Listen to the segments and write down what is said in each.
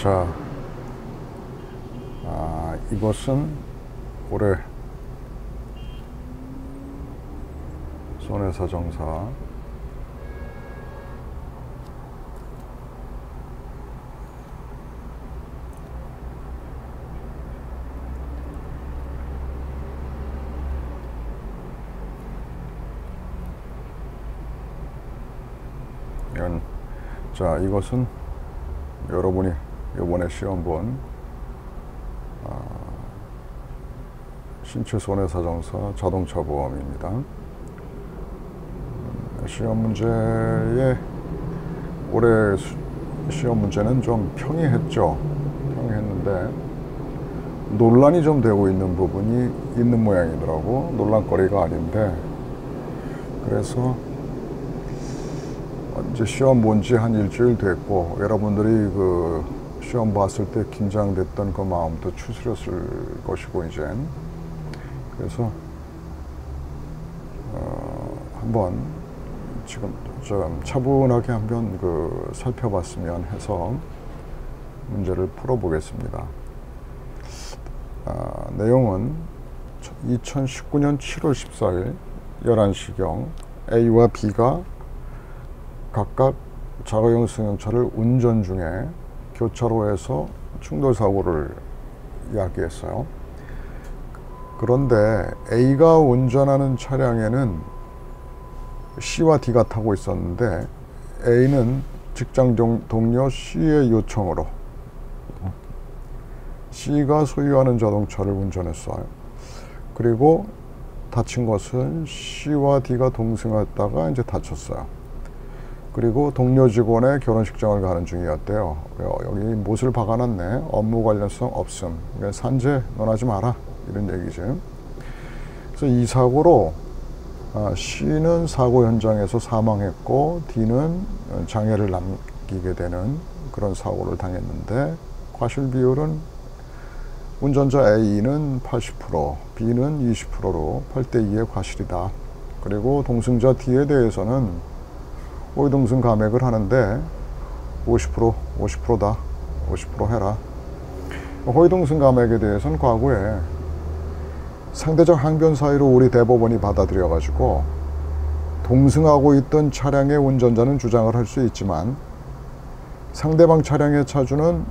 자, 이것은 올해 손해사정사 자, 이것은 여러분이 이번에 시험 본 신체 손해사정사 자동차 보험입니다. 시험 문제에 올해 시험 문제는 좀 평이했죠. 평이했는데 논란이 좀 되고 있는 부분이 있는 모양이더라고. 논란거리가 아닌데, 그래서 이제 시험 본 지 한 일주일 됐고, 여러분들이 그 시험 봤을 때 긴장됐던 그 마음도 추스렸을 것이고, 이제 그래서 한번 지금 좀 차분하게 한번 살펴봤으면 해서 문제를 풀어보겠습니다. 내용은 2019년 7월 14일 11시경 A와 B가 각각 자가용 승용차를 운전 중에 교차로에서 충돌사고를 이야기했어요. 그런데 A가 운전하는 차량에는 C와 D가 타고 있었는데, A는 직장 동료 C의 요청으로 C가 소유하는 자동차를 운전했어요. 그리고 다친 것은 C와 D가 동승했다가 이제 다쳤어요. 그리고 동료 직원의 결혼식장을 가는 중이었대요. 여기 못을 박아놨네. 업무 관련성 없음. 그러니까 산재 넌 하지 마라, 이런 얘기죠. 그래서 이 사고로 C는 사고 현장에서 사망했고 D는 장애를 남기게 되는 그런 사고를 당했는데, 과실 비율은 운전자 A는 80%, B는 20%로 8대2의 과실이다. 그리고 동승자 D에 대해서는 호위동승 감액을 하는데 50%다. 50% 해라. 호위동승 감액에 대해서는 과거에 상대적 항변 사유로 우리 대법원이 받아들여 가지고 동승하고 있던 차량의 운전자는 주장을 할 수 있지만 상대방 차량의 차주는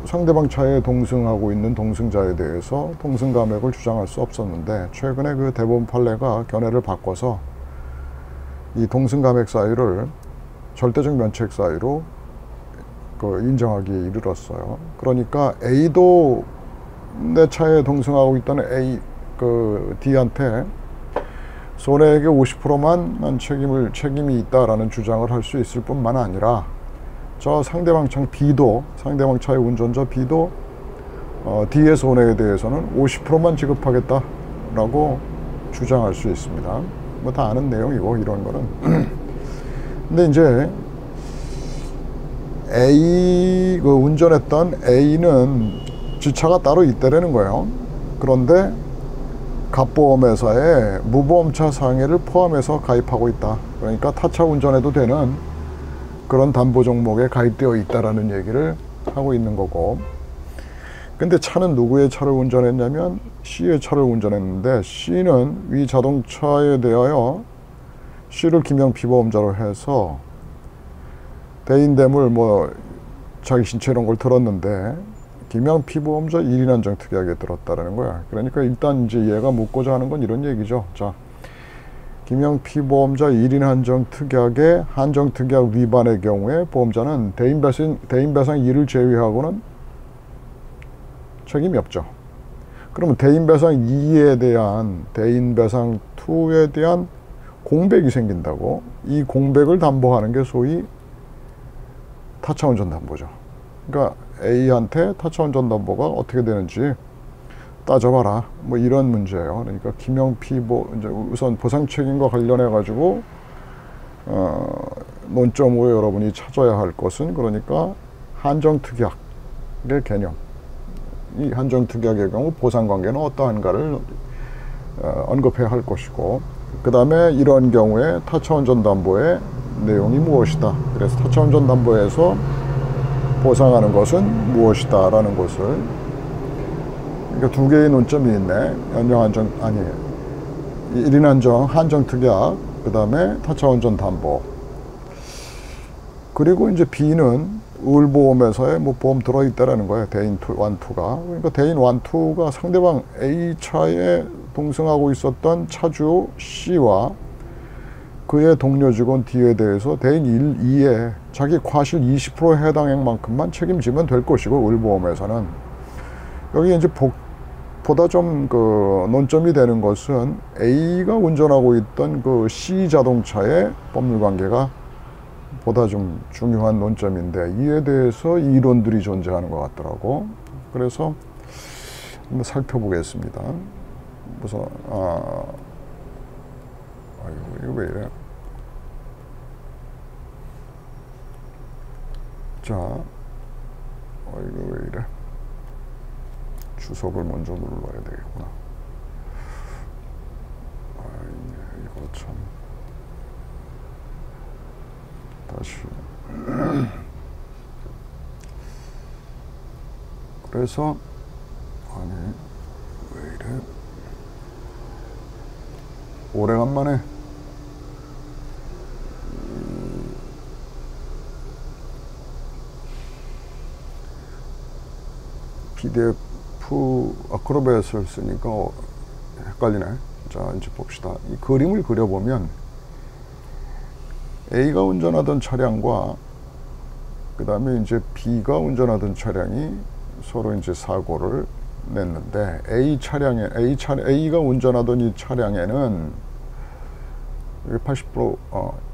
상대방 차에 동승하고 있는 동승자에 대해서 동승 감액을 주장할 수 없었는데, 최근에 그 대법원 판례가 견해를 바꿔서 이 동승 감액 사유를 절대적 면책 사유로 인정하기에 이르렀어요. 그러니까 A도 내 차에 동승하고 있던 D한테 손해액의 50%만 책임이 있다라는 주장을 할 수 있을 뿐만 아니라, 저 상대방 차 B도, 상대방 차의 운전자 B도 D의 손해에 대해서는 50%만 지급하겠다라고 주장할 수 있습니다. 뭐 다 아는 내용이고, 이런 거는. 근데 이제 운전했던 A는 지차가 따로 있다라는 거예요. 그런데 갑보험회사에 무보험차 상해를 포함해서 가입하고 있다. 그러니까 타차 운전해도 되는 그런 담보 종목에 가입되어 있다라는 얘기를 하고 있는 거고, 근데 차는 누구의 차를 운전했냐면 C의 차를 운전했는데, C는 위 자동차에 대하여 C를 김영피보험자로 해서 대인대물 자기 신체 이런 걸 들었는데, 김영피보험자 1인 한정 특약에 들었다라는 거야. 그러니까 일단 이제 얘가 묻고자 하는 건 이런 얘기죠. 자, 김영피보험자 1인 한정 특약의 한정 특약 위반의 경우에 보험자는 대인배상 1을 제외하고는 책임이 없죠. 그러면 대인배상 2에 대한, 대인배상 2에 대한 공백이 생긴다고, 이 공백을 담보하는 게 소위 타차운전 담보죠. 그러니까 A한테 타차운전 담보가 어떻게 되는지 따져봐라, 뭐 이런 문제예요. 그러니까 이제 우선 보상 책임과 관련해 가지고 논점으로 여러분이 찾아야 할 것은, 그러니까 한정 특약의 개념, 이 한정 특약의 경우 보상 관계는 어떠한가를 언급해야 할 것이고, 그 다음에 이런 경우에 타차운전 담보의 내용이 무엇이다. 그래서 타차운전 담보에서 보상하는 것은 무엇이다 라는 것을, 그러니까 두 개의 논점이 있네. 연령 한정, 아니 1인 한정, 한정 특약, 그 다음에 타차 운전 담보. 그리고 이제 B는 우울보험회사에 뭐 보험 들어있다라는 거예요. 대인 1, 2가. 그러니까 대인 1, 2가 상대방 A차에 동승하고 있었던 차주 C와 그의 동료 직원 D에 대해서 대인 1, 2에 자기 과실 20% 해당액만큼만 책임지면 될 것이고, 우울보험회사는. 여기 이제 보다 좀 그 논점이 되는 것은 A가 운전하고 있던 그 C 자동차의 법률 관계가 보다 좀 중요한 논점인데, 이에 대해서 이론들이 존재하는 것 같더라고. 그래서 한번 살펴보겠습니다. 우선 이거 왜 이래? 자, 이거 왜 이래? 주석을 먼저 눌러야 되겠구나. 이거 참. 다시. 그래서 아니 왜 이래? 오래간만에 PDF 아크로벳을 쓰니까 헷갈리네. 자, 이제 봅시다. 이 그림을 그려보면 A가 운전하던 차량과 그 다음에 이제 B가 운전하던 차량이 서로 이제 사고를 냈는데, A가 운전하던 이 차량에는 80%,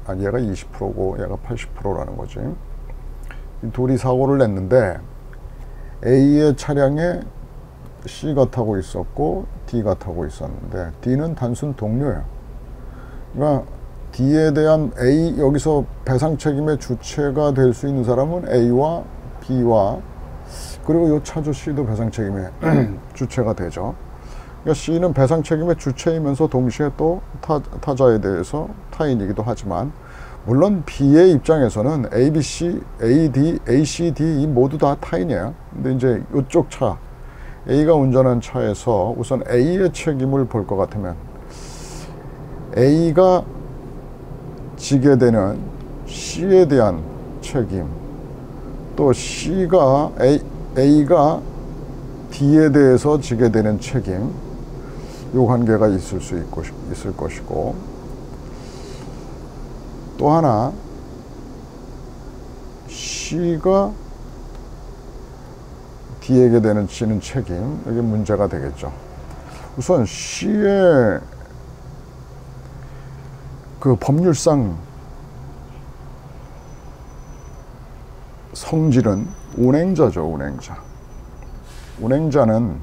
아니 얘가 20%고 얘가 80%라는 거지. 이 둘이 사고를 냈는데, A의 차량에 C가 타고 있었고 D가 타고 있었는데, D는 단순 동료예요. 그러니까 D에 대한 여기서 배상 책임의 주체가 될 수 있는 사람은 A와 B와, 그리고 이 차주 C도 배상 책임의 주체가 되죠. 그러니까 C는 배상 책임의 주체이면서 동시에 또 타자에 대해서 타인이기도 하지만, 물론 B의 입장에서는 A, B, C, A, D, A, C, D 이 모두 다 타인이에요. 근데 이제 이쪽 차, A가 운전한 차에서 우선 A의 책임을 볼 것 같으면, A가 지게 되는 C에 대한 책임, 또 A가 D에 대해서 지게 되는 책임, 요 관계가 있을 것이고, 또 하나 C가 D에게 지는 책임, 이게 문제가 되겠죠. 우선 C의 그 법률상 성질은 운행자죠. 운행자는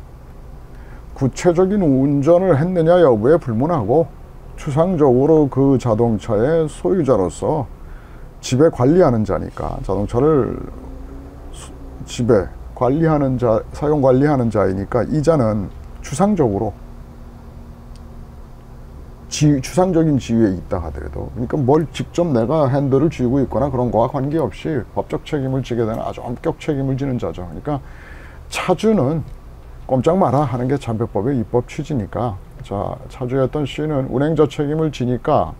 구체적인 운전을 했느냐 여부에 불문하고, 추상적으로 그 자동차의 소유자로서 지배 관리하는 자니까, 자동차를 지배 관리하는 자, 사용 관리하는 자이니까, 이 자는 추상적으로 추상적인 지위에 있다 하더라도, 그러니까 뭘 직접 내가 핸들을 쥐고 있거나 그런 거와 관계없이 법적 책임을 지게 되는 아주 엄격 책임을 지는 자죠. 그러니까 차주는 꼼짝 마라 하는 게 잔표법의 입법 취지니까, 자, 차주였던 C는 운행자 책임을 지니까,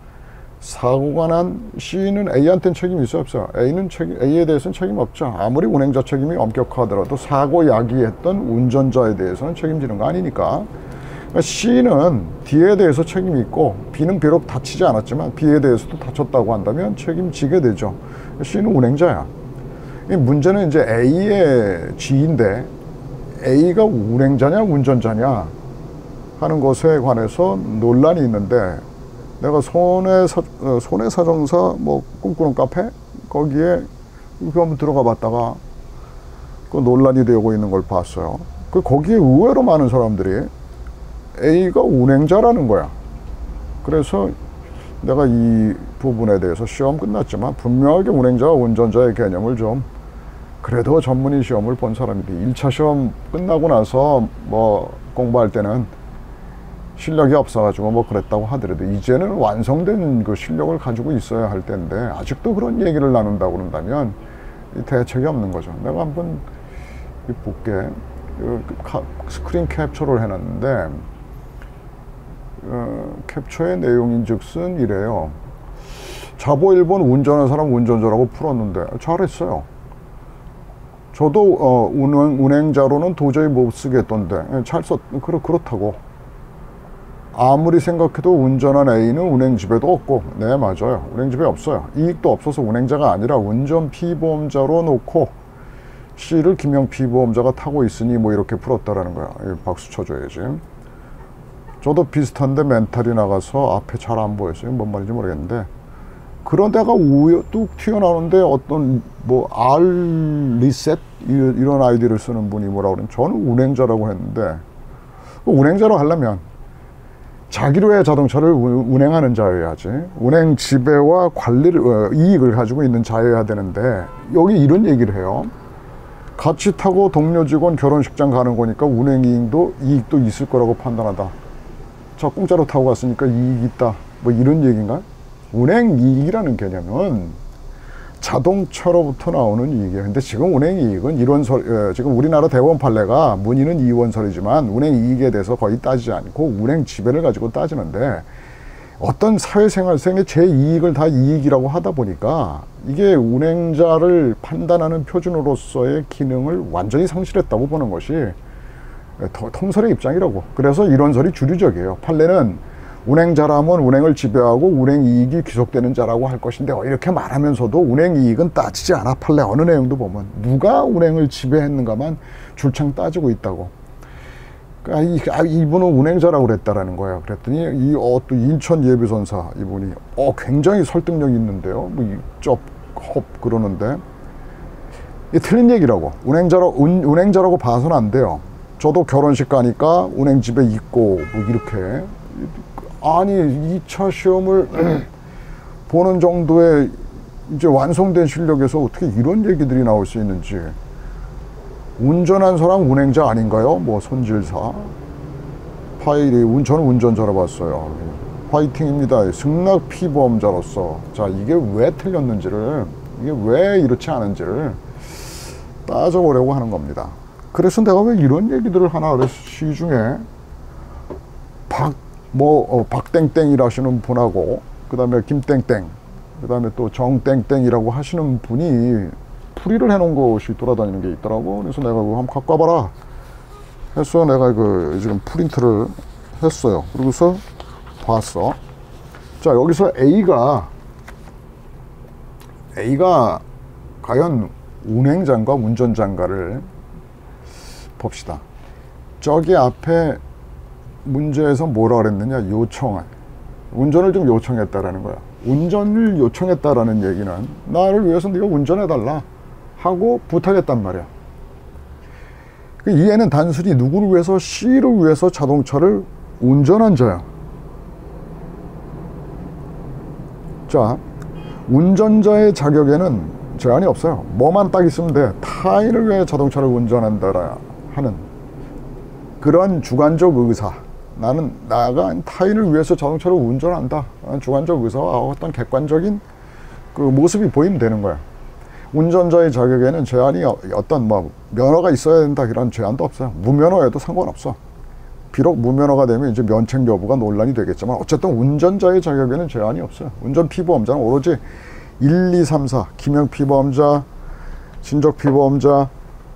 사고가 난 C는 A한테는 책임이 있어요, 없어요? A에 대해서는 책임 없죠. 아무리 운행자 책임이 엄격하더라도 사고 야기했던 운전자에 대해서는 책임지는 거 아니니까. C는 D에 대해서 책임이 있고, B는 비록 다치지 않았지만 B에 대해서도 다쳤다고 한다면 책임지게 되죠. C는 운행자야. 이 문제는 이제 A의 지인데, A가 운행자냐 운전자냐 하는 것에 관해서 논란이 있는데, 내가 손해사정사 뭐 꿈꾸는 카페 거기에 이렇게 한번 들어가 봤다가 그 논란이 되고 있는 걸 봤어요. 거기에 의외로 많은 사람들이 A가 운행자라는 거야. 그래서 내가 이 부분에 대해서 시험 끝났지만 분명하게 운행자와 운전자의 개념을 좀, 그래도 전문의 시험을 본 사람들이 1차 시험 끝나고 나서 뭐 공부할 때는 실력이 없어가지고 뭐 그랬다고 하더라도, 이제는 완성된 그 실력을 가지고 있어야 할 텐데 아직도 그런 얘기를 나눈다고 그런다면 대책이 없는 거죠. 내가 한번 볼게. 스크린 캡처를 해놨는데 캡처의 내용인즉슨 이래요. 자보 1번 운전하는 사람 운전자라고 풀었는데 잘했어요. 저도 운행자로는 도저히 못 쓰겠던데 잘 썼. 그렇다고. 아무리 생각해도 운전한 A는 운행지배도 없고. 네, 맞아요. 운행지배 없어요. 이익도 없어서 운행자가 아니라 운전 피보험자로 놓고 C를 김영 피보험자가 타고 있으니 뭐 이렇게 풀었다라는 거야. 박수 쳐줘야지. 저도 비슷한데 멘탈이 나가서 앞에 잘 안 보였어요. 뭔 말인지 모르겠는데 그런 데가 뚝 튀어나오는데 어떤 뭐 R 리셋 이런 아이디를 쓰는 분이 뭐라고 그러면 저는 운행자라고 했는데 운행자로 하려면 자기로의 자동차를 운행하는 자여야지. 운행 지배와 관리를 이익을 가지고 있는 자여야 되는데 여기 이런 얘기를 해요. 같이 타고 동료 직원 결혼식장 가는 거니까 운행 이익도 있을 거라고 판단하다. 저 공짜로 타고 갔으니까 이익이 있다. 뭐 이런 얘기인가? 운행 이익이라는 개념은 자동차로부터 나오는 이익이에요. 근데 지금 운행 이익은 지금 우리나라 대법원 판례가 문의는 이원설이지만 운행 이익에 대해서 거의 따지지 않고 운행 지배를 가지고 따지는데 어떤 사회생활생의 제 이익을 다 이익이라고 하다 보니까 이게 운행자를 판단하는 표준으로서의 기능을 완전히 상실했다고 보는 것이 통설의 입장이라고. 그래서 이런 설이 주류적이에요. 판례는 운행자라면 운행을 지배하고 운행 이익이 귀속되는 자라고 할 것인데 이렇게 말하면서도 운행 이익은 따지지 않아. 판례 어느 내용도 보면 누가 운행을 지배했는가만 줄창 따지고 있다고. 이분은 운행자라고 그랬다라는 거예요. 그랬더니 또 인천 예비선사 이분이 굉장히 설득력 있는데요. 쩝 그러는데 이게 틀린 얘기라고. 운행자라고 봐서는 안 돼요. 저도 결혼식 가니까 운행 지배 있고 뭐 이렇게. 아니 2차 시험을 보는 정도의 이제 완성된 실력에서 어떻게 이런 얘기들이 나올 수 있는지. 운전한 사람 운행자 아닌가요? 뭐 손질사 파일이 저는 운전자로 봤어요. 화이팅입니다. 승낙 피보험자로서 자 이게 왜 틀렸는지를 이게 왜 이렇지 않은지를 따져보려고 하는 겁니다. 그래서 내가 왜 이런 얘기들을 하나 그래서 시중에 박땡땡이라시는 분하고 그 다음에 김땡땡 그 다음에 또 정땡땡이라고 하시는 분이 풀이를 해놓은 것이 돌아다니는 게 있더라고. 그래서 내가 그거 한번 갖고 와봐라 해서 내가 지금 프린트를 했어요. 그러고서 봤어. 자 여기서 A가 과연 운행자인가 운전자인가를 봅시다. 저기 앞에 문제에서 뭐라 그랬느냐. 운전을 좀 요청했다라는 거야. 운전을 요청했다라는 얘기는 나를 위해서 네가 운전해달라 하고 부탁했단 말이야. 이 애는 단순히 누구를 위해서 C를 위해서 자동차를 운전한 자야. 자 운전자의 자격에는 제한이 없어요. 뭐만 딱 있으면 돼. 타인을 위해 자동차를 운전한다라 하는 그런 주관적 의사. 나가 타인을 위해서 자동차를 운전한다. 주관적 의사와 어떤 객관적인 그 모습이 보이면 되는 거야. 운전자의 자격에는 제한이 어떤 면허가 있어야 된다 이런 제한도 없어요. 무면허에도 상관없어. 비록 무면허가 되면 이제 면책 여부가 논란이 되겠지만 어쨌든 운전자의 자격에는 제한이 없어요. 운전 피보험자는 오로지 1, 2, 3, 4 김영 피보험자, 친족 피보험자,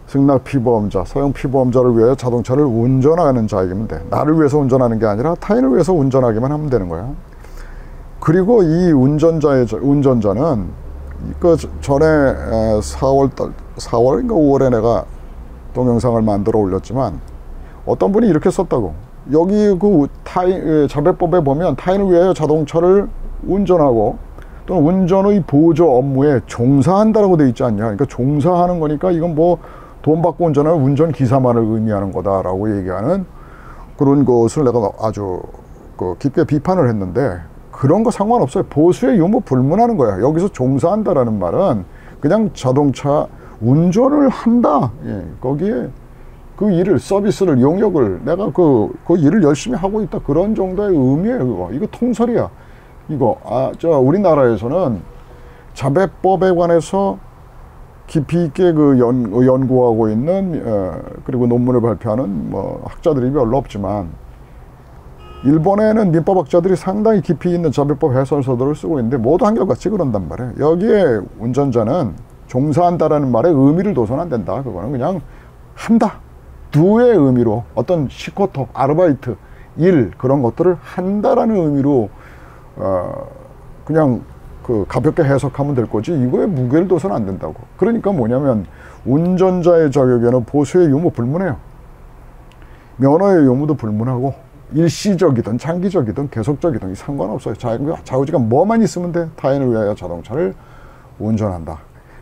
승낙 피보험자, 소형 피보험자를 위해 자동차를 운전하는 자이면 돼. 나를 위해서 운전하는 게 아니라 타인을 위해서 운전하기만 하면 되는 거야. 그리고 이 운전자는 그 전에 4월인가 5월에 내가 동영상을 만들어 올렸지만 어떤 분이 이렇게 썼다고. 여기 그 자배법에 보면 타인을 위해 자동차를 운전하고 또는 운전의 보조 업무에 종사한다라고 돼 있지 않냐. 그러니까 종사하는 거니까 이건 뭐 돈 받고 운전하는 운전기사만을 의미하는 거다라고 얘기하는 그런 것을 내가 아주 깊게 비판을 했는데 그런 거 상관없어요. 보수의 유무 불문하는 거야. 여기서 종사한다라는 말은 그냥 자동차 운전을 한다. 예, 거기에 그 일을, 서비스를, 용역을 내가 그 일을 열심히 하고 있다. 그런 정도의 의미예요. 그거. 이거 통설이야. 이거 우리나라에서는 자배법에 관해서 깊이 있게 그 연구하고 있는 그리고 논문을 발표하는 뭐 학자들이 별로 없지만 일본에는 민법학자들이 상당히 깊이 있는 자별법 해설서들을 쓰고 있는데 모두 한결같이 그런단 말이에요. 여기에 운전자는 종사한다라는 말에 의미를 둬서는 안 된다. 그거는 그냥 한다. do의 의미로 어떤 시코토, 아르바이트, 일 그런 것들을 한다라는 의미로 그냥 그 가볍게 해석하면 될 거지 이거에 무게를 둬서는 안 된다고. 그러니까 뭐냐면 운전자의 자격에는 보수의 유무 불문해요. 면허의 유무도 불문하고 일시적이든 장기적이든 계속적이든 상관없어요. 자유지간 뭐만 있으면 돼. 타인을 위하여 자동차를 운전한다.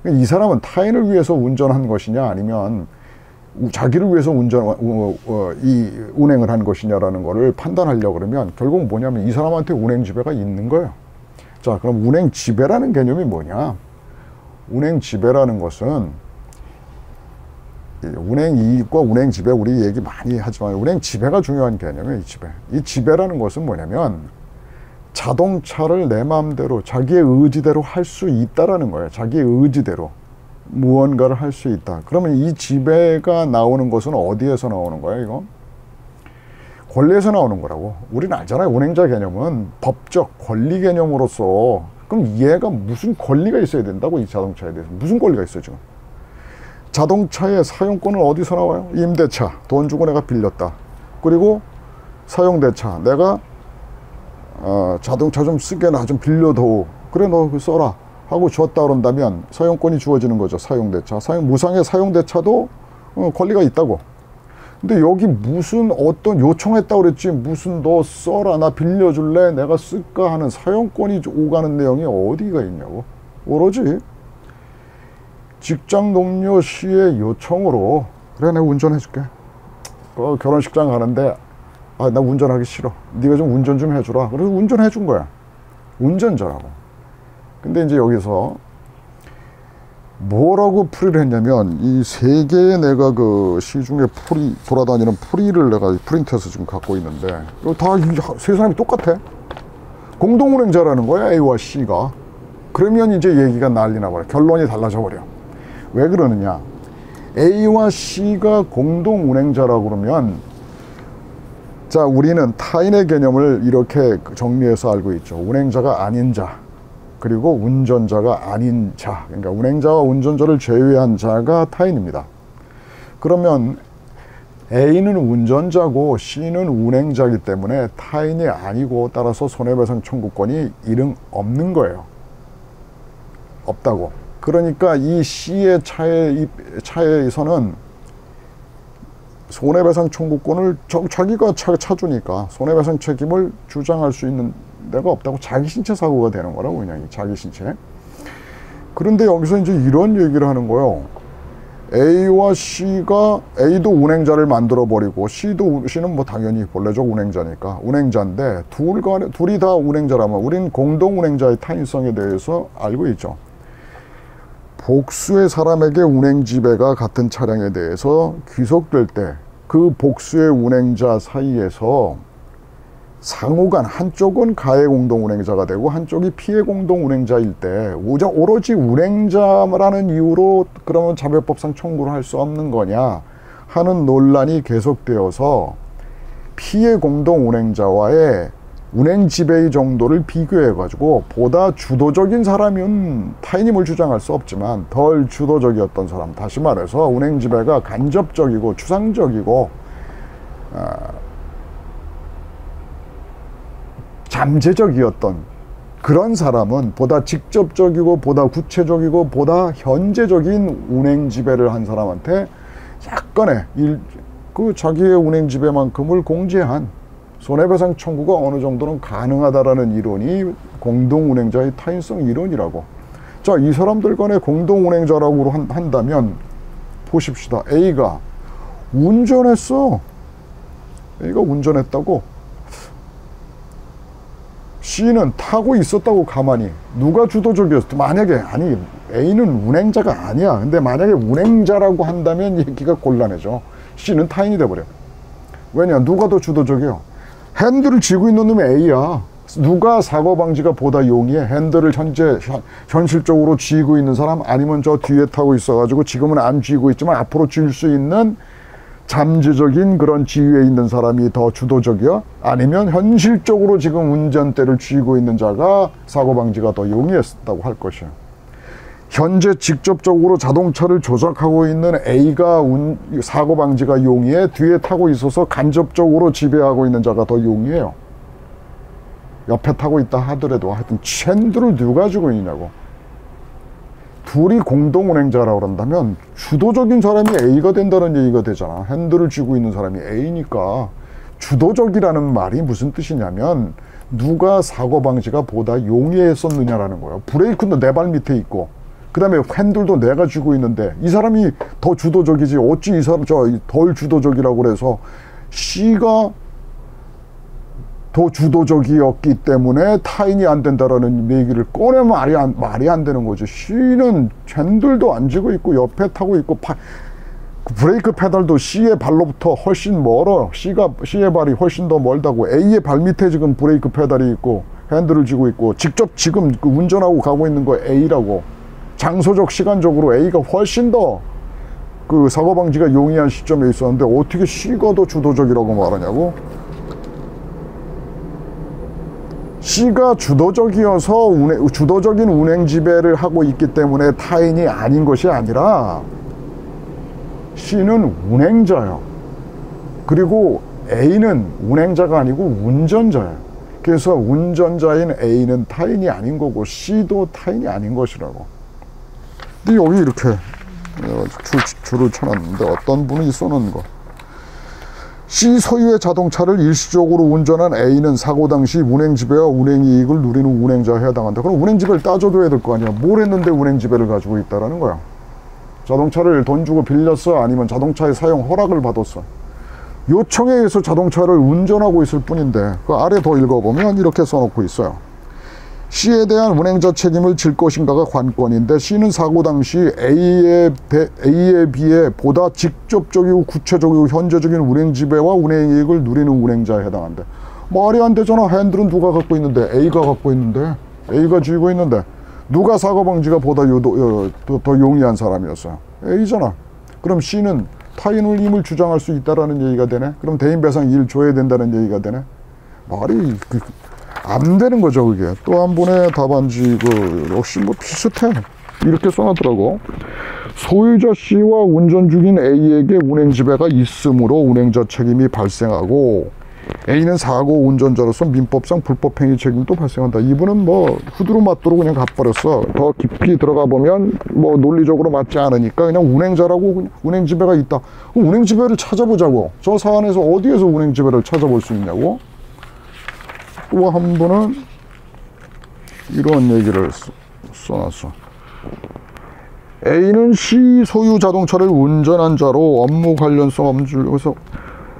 이 사람은 타인을 위해서 운전한 것이냐 아니면 자기를 위해서 운행을 한 것이냐라는 거를 판단하려고 그러면 결국 뭐냐면 이 사람한테 운행 지배가 있는 거예요. 자, 그럼 운행 지배라는 개념이 뭐냐? 운행 지배라는 것은 운행 이익과 운행 지배 우리 얘기 많이 하지만 운행 지배가 중요한 개념이에요. 이 지배라는 것은 뭐냐면 자동차를 내 마음대로 자기의 의지대로 할 수 있다라는 거예요. 자기의 의지대로 무언가를 할 수 있다. 그러면 이 지배가 나오는 것은 어디에서 나오는 거예요? 이거 권리에서 나오는 거라고. 우리는 알잖아요. 운행자 개념은 법적 권리 개념으로서 그럼 얘가 무슨 권리가 있어야 된다고 이 자동차에 대해서 무슨 권리가 있어요 지금? 자동차의 사용권은 어디서 나와요? 임대차, 돈 주고 내가 빌렸다. 그리고 사용대차, 내가 자동차 좀 쓰게 나 좀 빌려도 그래 너 써라 하고 줬다 그런다면 사용권이 주어지는 거죠. 사용대차, 무상의 사용대차도 권리가 있다고. 근데 여기 무슨 어떤 요청했다고 그랬지 무슨 너 써라 나 빌려줄래 내가 쓸까 하는 사용권이 오가는 내용이 어디가 있냐고. 오로지 직장 동료 씨의 요청으로 그래 내가 운전해줄게. 결혼식장 가는데 나 운전하기 싫어. 네가 좀 운전 좀 해주라. 그래서 운전해준 거야. 운전자라고. 근데 이제 여기서 뭐라고 풀이를 했냐면 이 세 개의 내가 그 시중에 돌아다니는 풀이를 내가 프린트해서 지금 갖고 있는데 이거 다 세 사람이 똑같아. 공동운행자라는 거야 A와 C가. 그러면 이제 얘기가 난리 나버려. 결론이 달라져 버려. 왜 그러느냐? A와 C가 공동운행자라고 그러면 자 우리는 타인의 개념을 이렇게 정리해서 알고 있죠. 운행자가 아닌 자 그리고 운전자가 아닌 자, 그러니까 운행자와 운전자를 제외한 자가 타인입니다. 그러면 A는 운전자고 C는 운행자이기 때문에 타인이 아니고 따라서 손해배상 청구권이 이름 없는 거예요. 없다고. 그러니까 이 C의 차에서는 손해배상 청구권을 자기가 차주니까 손해배상 책임을 주장할 수 있는 데가 없다고. 자기 신체 사고가 되는 거라고. 그냥 자기 신체. 그런데 여기서 이제 이런 얘기를 하는 거예요. A와 C가 A도 운행자를 만들어 버리고 C는 뭐 당연히 본래적 운행자니까 운행자인데 둘이 다 운행자라면 우린 공동 운행자의 타인성에 대해서 알고 있죠. 복수의 사람에게 운행 지배가 같은 차량에 대해서 귀속될 때 그 복수의 운행자 사이에서 상호간 한쪽은 가해 공동 운행자가 되고 한쪽이 피해 공동 운행자일 때 오로지 운행자라는 이유로 그러면 자별법상 청구를 할 수 없는 거냐 하는 논란이 계속되어서 피해 공동 운행자와의 운행 지배의 정도를 비교해 가지고 보다 주도적인 사람은 타인임을 주장할 수 없지만 덜 주도적이었던 사람, 다시 말해서 운행 지배가 간접적이고 추상적이고 잠재적이었던 그런 사람은 보다 직접적이고 보다 구체적이고 보다 현재적인 운행 지배를 한 사람한테 약간의 자기의 운행 지배만큼을 공제한 손해배상 청구가 어느 정도는 가능하다라는 이론이 공동운행자의 타인성 이론이라고. 자, 이 사람들 간에 공동운행자라고 한다면 보십시다. A가 운전했어. A가 운전했다고. C는 타고 있었다고 가만히. 누가 주도적이었어? 만약에 아니 A는 운행자가 아니야. 근데 만약에 운행자라고 한다면 얘기가 곤란해져. C는 타인이 돼버려. 왜냐? 누가 더 주도적이야? 핸들을 쥐고 있는 놈이 A야. 누가 사고방지가 보다 용이해? 핸들을 현실적으로 쥐고 있는 사람, 아니면 저 뒤에 타고 있어가지고 지금은 안 쥐고 있지만 앞으로 쥘 수 있는 잠재적인 그런 지위에 있는 사람이 더 주도적이야? 아니면 현실적으로 지금 운전대를 쥐고 있는 자가 사고방지가 더 용이했다고 할 것이야. 현재 직접적으로 자동차를 조작하고 있는 A가 사고방지가 용이해? 뒤에 타고 있어서 간접적으로 지배하고 있는 자가 더 용이해요. 옆에 타고 있다 하더라도 하여튼 핸들을 누가 쥐고 있냐고. 둘이 공동운행자라고 그런다면 주도적인 사람이 A가 된다는 얘기가 되잖아. 핸들을 쥐고 있는 사람이 A니까. 주도적이라는 말이 무슨 뜻이냐면 누가 사고방지가 보다 용이했었느냐라는 거예요. 브레이크도 내 발 밑에 있고 그 다음에 핸들도 내가 쥐고 있는데 이 사람이 더 주도적이지, 어찌 이 사람 덜 주도적이라고 그래서 C가 더 주도적이었기 때문에 타인이 안 된다라는 얘기를 꺼내면 말이 안 되는 거죠. C는 핸들도 안 쥐고 있고 옆에 타고 있고 브레이크 페달도 C의 발로부터 훨씬 멀어. C의 발이 훨씬 더 멀다고. A의 발 밑에 지금 브레이크 페달이 있고 핸들을 쥐고 있고 직접 지금 운전하고 가고 있는 거 A라고. 장소적 시간적으로 A가 훨씬 더 그 사고방지가 용이한 시점에 있었는데 어떻게 C가 더 주도적이라고 말하냐고. C가 주도적이어서 주도적인 운행 지배를 하고 있기 때문에 타인이 아닌 것이 아니라 C는 운행자예요. 그리고 A는 운행자가 아니고 운전자예요. 그래서 운전자인 A는 타인이 아닌 거고 C도 타인이 아닌 것이라고. 근데 여기 이렇게 줄을 쳐놨는데 어떤 분이 써놓은 거. C 소유의 자동차를 일시적으로 운전한 A는 사고 당시 운행지배와 운행이익을 누리는 운행자에 해당한다. 그럼 운행지배를 따져줘야 될 거 아니야. 뭘 했는데 운행지배를 가지고 있다라는 거야. 자동차를 돈 주고 빌렸어? 아니면 자동차의 사용 허락을 받았어? 요청에 의해서 자동차를 운전하고 있을 뿐인데 그 아래 더 읽어보면 이렇게 써놓고 있어요. C에 대한 운행자 책임을 질 것인가가 관건인데 C는 사고 당시 A에 비해 보다 직접적이고 구체적이고 현재적인 운행지배와 운행이익을 누리는 운행자에 해당한다. 말이 안 되잖아. 핸들은 누가 갖고 있는데? A가 갖고 있는데, A가 쥐고 있는데 누가 사고방지가 보다 더 용이한 사람이었어요? A잖아. 그럼 C는 타인을 힘을 주장할 수 있다라는 얘기가 되네? 그럼 대인배상 1 줘야 된다는 얘기가 되네? 말이 안 되는 거죠, 그게. 또 한 번의 답안지, 역시 뭐 비슷해. 이렇게 써놨더라고. 소유자 C와 운전 중인 A에게 운행지배가 있으므로 운행자 책임이 발생하고, A는 사고 운전자로서 민법상 불법행위 책임도 발생한다. 이분은 뭐 후두루마뚜루 그냥 가버렸어. 더 깊이 들어가 보면 뭐 논리적으로 맞지 않으니까 그냥 운행자라고 그냥 운행지배가 있다. 그럼 운행지배를 찾아보자고. 저 사안에서 어디에서 운행지배를 찾아볼 수 있냐고. 또 한 분은 이런 얘기를 써놨어. A는 C 소유 자동차를 운전한 자로 업무 관련성 업무에서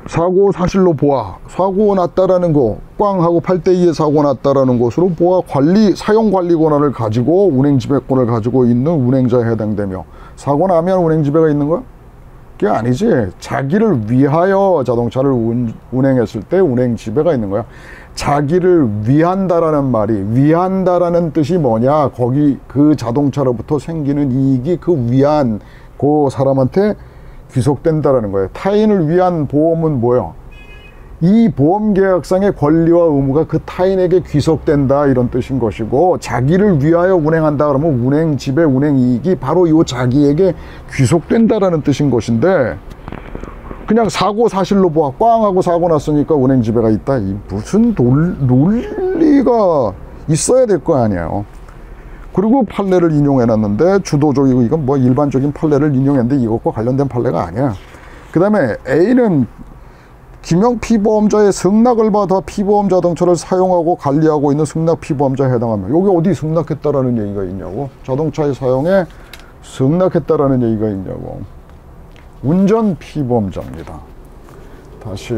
사고 사실로 보아 사고 났다라는 거 꽝 하고 8대2의 사고 났다라는 것으로 보아 사용 관리 권한을 가지고 운행 지배권을 가지고 있는 운행자에 해당되며, 사고 나면 운행 지배가 있는 거야? 그게 아니지. 자기를 위하여 자동차를 운행했을 때 운행 지배가 있는 거야. 자기를 위한다라는 말이, 위한다라는 뜻이 뭐냐? 거기 그 자동차로부터 생기는 이익이 그 사람한테 귀속된다라는 거예요. 타인을 위한 보험은 뭐야? 이 보험계약상의 권리와 의무가 그 타인에게 귀속된다, 이런 뜻인 것이고, 자기를 위하여 운행한다 그러면 운행 지배, 운행 이익이 바로 이 자기에게 귀속된다라는 뜻인 것인데, 그냥 사고 사실로 보아 꽝 하고 사고 났으니까 운행 지배가 있다. 이 무슨 논리가 있어야 될 거 아니에요. 그리고 판례를 인용해놨는데, 주도적이고 이건 뭐 일반적인 판례를 인용했는데 이것과 관련된 판례가 아니야. 그 다음에 A는 김영 피보험자의 승낙을 받아 피보험 자동차를 사용하고 관리하고 있는 승낙 피보험자에 해당하며, 여기 어디 승낙했다라는 얘기가 있냐고. 자동차의 사용에 승낙했다라는 얘기가 있냐고. 운전 피보험자입니다. 다시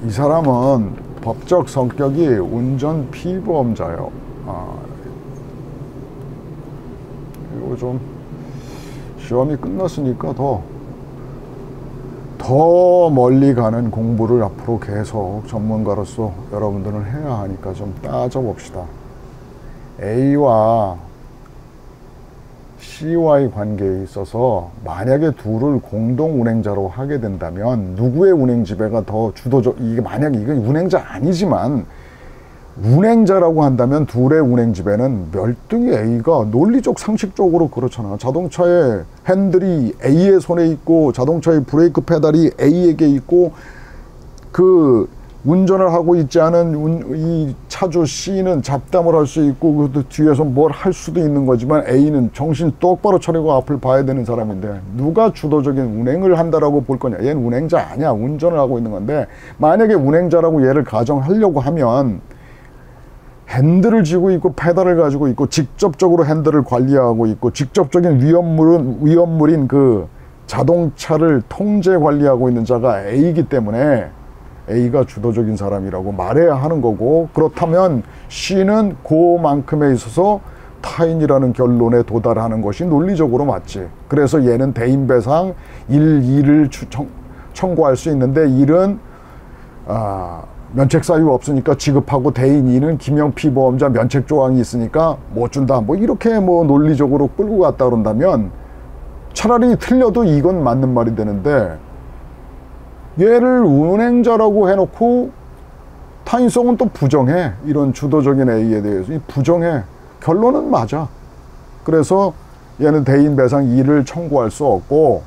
이 사람은 법적 성격이 운전 피보험자예요. 이거 좀 시험이 끝났으니까 더 더 멀리 가는 공부를 앞으로 계속 전문가로서 여러분들은 해야 하니까 좀 따져봅시다. A와 C와의 관계에 있어서 만약에 둘을 공동 운행자로 하게 된다면 누구의 운행 지배가 더 주도적, 이게 만약에 이건 운행자 아니지만 운행자라고 한다면 둘의 운행 지배는 멸등이 A가 논리적 상식적으로 그렇잖아. 자동차의 핸들이 A의 손에 있고 자동차의 브레이크 페달이 A에게 있고 그 운전을 하고 있지 않은 이 차주 C는 잡담을 할 수 있고 그 뒤에서 뭘 할 수도 있는 거지만 A는 정신 똑바로 차리고 앞을 봐야 되는 사람인데 누가 주도적인 운행을 한다라고 볼 거냐. 얘는 운행자 아니야. 운전을 하고 있는 건데 만약에 운행자라고 얘를 가정하려고 하면 핸들을 쥐고 있고 페달을 가지고 있고 직접적으로 핸들을 관리하고 있고 직접적인 위험물인 그 자동차를 통제 관리하고 있는 자가 A이기 때문에 A가 주도적인 사람이라고 말해야 하는 거고, 그렇다면 C는 그만큼에 있어서 타인이라는 결론에 도달하는 것이 논리적으로 맞지. 그래서 얘는 대인배상 1, 2를 청구할 수 있는데 1은 면책 사유 없으니까 지급하고 대인 2는 김영 피보험자 면책 조항이 있으니까 못 준다. 뭐 이렇게 뭐 논리적으로 끌고 갔다 그런다면 차라리 틀려도 이건 맞는 말이 되는데 얘를 운행자라고 해놓고 타인성은 또 부정해. 이런 주도적인 A에 대해서 부정해. 결론은 맞아. 그래서 얘는 대인 배상 2를 청구할 수 없고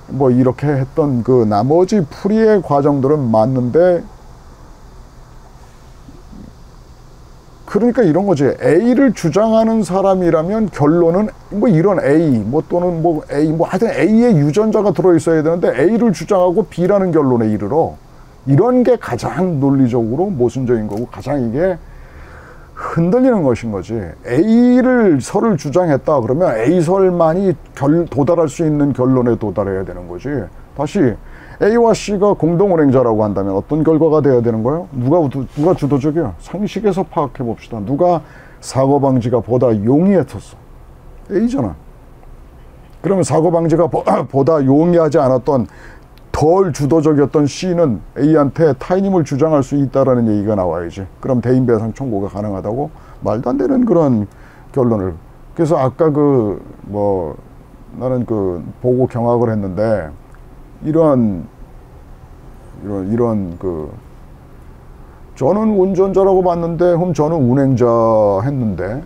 뭐 이렇게 했던 그 나머지 풀이의 과정들은 맞는데, 그러니까 이런 거지. A를 주장하는 사람이라면 결론은 뭐 이런 A 뭐 또는 뭐 A 뭐 하여튼 A의 유전자가 들어있어야 되는데 A를 주장하고 B라는 결론에 이르러, 이런 게 가장 논리적으로 모순적인 거고 가장 이게 흔들리는 것인 거지. A를 설을 주장했다 그러면 A설만이 도달할 수 있는 결론에 도달해야 되는 거지. 다시 A와 C가 공동운행자라고 한다면 어떤 결과가 돼야 되는 거예요? 누가 주도적이야? 상식에서 파악해 봅시다. 누가 사고방지가 보다 용이했었어? A잖아. 그러면 사고방지가 보다 용이하지 않았던 덜 주도적이었던 C는 A한테 타인임을 주장할 수 있다라는 얘기가 나와야지. 그럼 대인배상 청구가 가능하다고? 말도 안 되는 그런 결론을. 그래서 아까 나는 보고 경악을 했는데, 이런 저는 운전자라고 봤는데 그럼 저는 운행자 했는데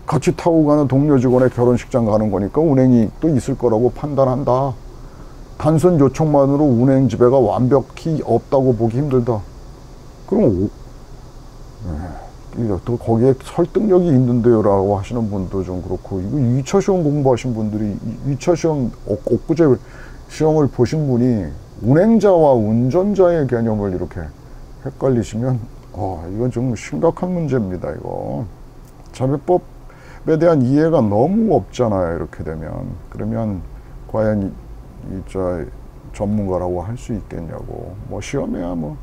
같이 타고 가는 동료 직원의 결혼식장 가는 거니까 운행이 또 있을 거라고 판단한다. 단순 요청만으로 운행 지배가 완벽히 없다고 보기 힘들다. 그럼 또 거기에 설득력이 있는데요 라고 하시는 분도 좀 그렇고, 이거 2차 시험 공부하신 분들이 2차 시험 엊그제 시험을 보신 분이 운행자와 운전자의 개념을 이렇게 헷갈리시면 이건 좀 심각한 문제입니다. 이거 자배법에 대한 이해가 너무 없잖아요. 이렇게 되면. 그러면 과연 전문가라고 할 수 있겠냐고. 뭐 시험이야 뭐.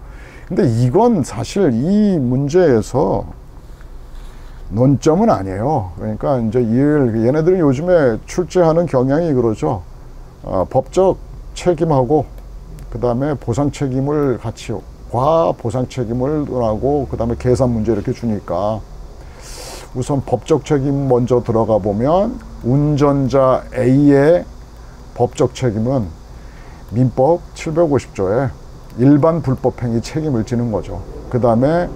근데 이건 사실 이 문제에서 논점은 아니에요. 그러니까 이제 얘네들은 요즘에 출제하는 경향이 그러죠. 법적 책임하고 그 다음에 보상 책임을 같이 과보상 책임을 하고 그 다음에 계산 문제 이렇게 주니까 우선 법적 책임 먼저 들어가 보면 운전자 A의 법적 책임은 민법 750조에 일반 불법행위 책임을 지는 거죠. 그 다음에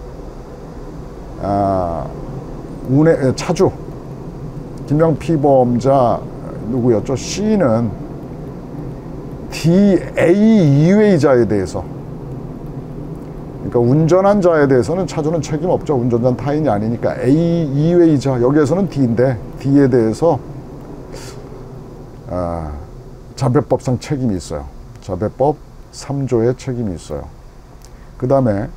차주 김영 피보험자 누구였죠? C는 A 이외의 자에 대해서, 그러니까 운전한 자에 대해서는 차주는 책임 없죠. 운전자는 타인이 아니니까. A 이외의 자, 여기에서는 D인데 D에 대해서 자배법상 책임이 있어요. 자배법 3조의 책임이 있어요. 그 다음에